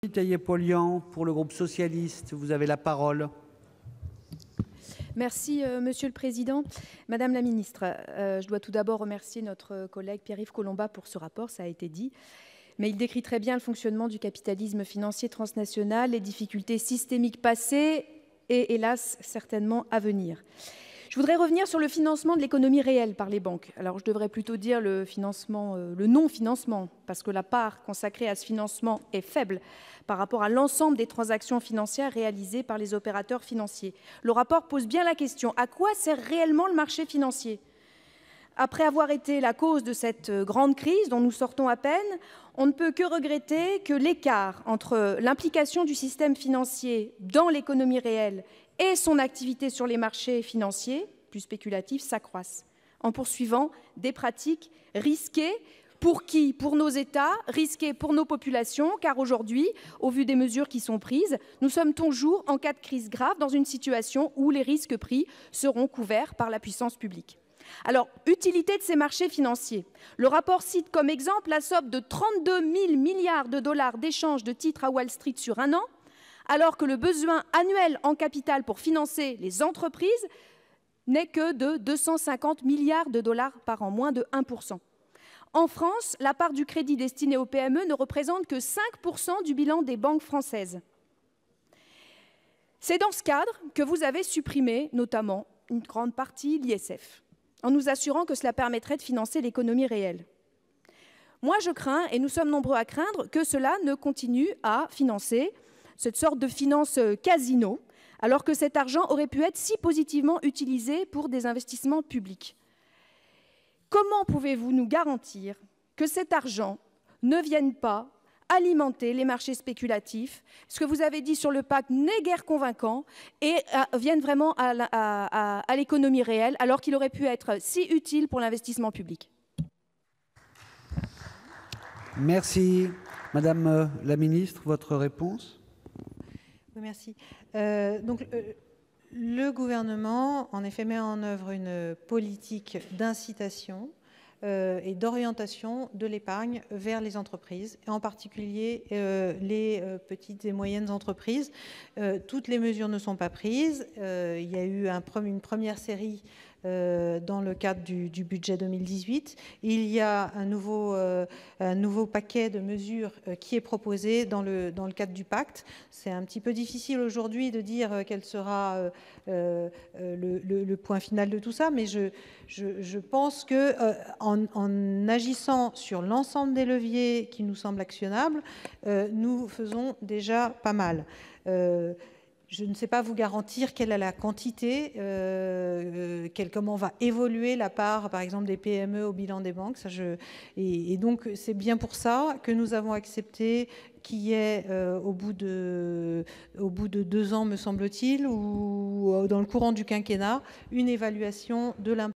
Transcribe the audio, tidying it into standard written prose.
Taillé-Polian pour le groupe socialiste, vous avez la parole. Merci, Monsieur le Président. Madame la Ministre, je dois tout d'abord remercier notre collègue Pierre-Yves Collombat pour ce rapport, ça a été dit, mais il décrit très bien le fonctionnement du capitalisme financier transnational, les difficultés systémiques passées et, hélas, certainement à venir. Je voudrais revenir sur le financement de l'économie réelle par les banques. Alors, je devrais plutôt dire le non-financement, parce que la part consacrée à ce financement est faible par rapport à l'ensemble des transactions financières réalisées par les opérateurs financiers. Le rapport pose bien la question, à quoi sert réellement le marché financier ? Après avoir été la cause de cette grande crise dont nous sortons à peine, on ne peut que regretter que l'écart entre l'implication du système financier dans l'économie réelle et son activité sur les marchés financiers, plus spéculatifs, s'accroisse, en poursuivant des pratiques risquées. Pour qui ? Pour nos États, risquées pour nos populations, car aujourd'hui, au vu des mesures qui sont prises, nous sommes toujours, en cas de crise grave, dans une situation où les risques pris seront couverts par la puissance publique. Alors, utilité de ces marchés financiers. Le rapport cite comme exemple la somme de 32 000 milliards de dollars d'échanges de titres à Wall Street sur un an, alors que le besoin annuel en capital pour financer les entreprises n'est que de 250 milliards de dollars par an, moins de 1%. En France, la part du crédit destiné aux PME ne représente que 5% du bilan des banques françaises. C'est dans ce cadre que vous avez supprimé, notamment, une grande partie l'ISF, en nous assurant que cela permettrait de financer l'économie réelle. Moi, je crains, et nous sommes nombreux à craindre, que cela ne continue à financer cette sorte de finance casino, alors que cet argent aurait pu être si positivement utilisé pour des investissements publics. Comment pouvez-vous nous garantir que cet argent ne vienne pas alimenter les marchés spéculatifs? Ce que vous avez dit sur le pacte n'est guère convaincant et vienne vraiment à l'économie réelle, alors qu'il aurait pu être si utile pour l'investissement public. Merci. Madame la Ministre, votre réponse? Oui, merci. Le gouvernement, en effet, met en œuvre une politique d'incitation et d'orientation de l'épargne vers les entreprises, et en particulier les petites et moyennes entreprises. Toutes les mesures ne sont pas prises. Il y a eu une première série dans le cadre du budget 2018. Il y a un nouveau paquet de mesures qui est proposé dans le cadre du pacte. C'est un petit peu difficile aujourd'hui de dire quel sera le point final de tout ça, mais je pense que en agissant sur l'ensemble des leviers qui nous semblent actionnables, nous faisons déjà pas mal. Je ne sais pas vous garantir quelle est la quantité, comment va évoluer la part, par exemple, des PME au bilan des banques. Et donc, c'est bien pour ça que nous avons accepté qu'il y ait, au bout de 2 ans, me semble-t-il, ou dans le courant du quinquennat, une évaluation de l'impact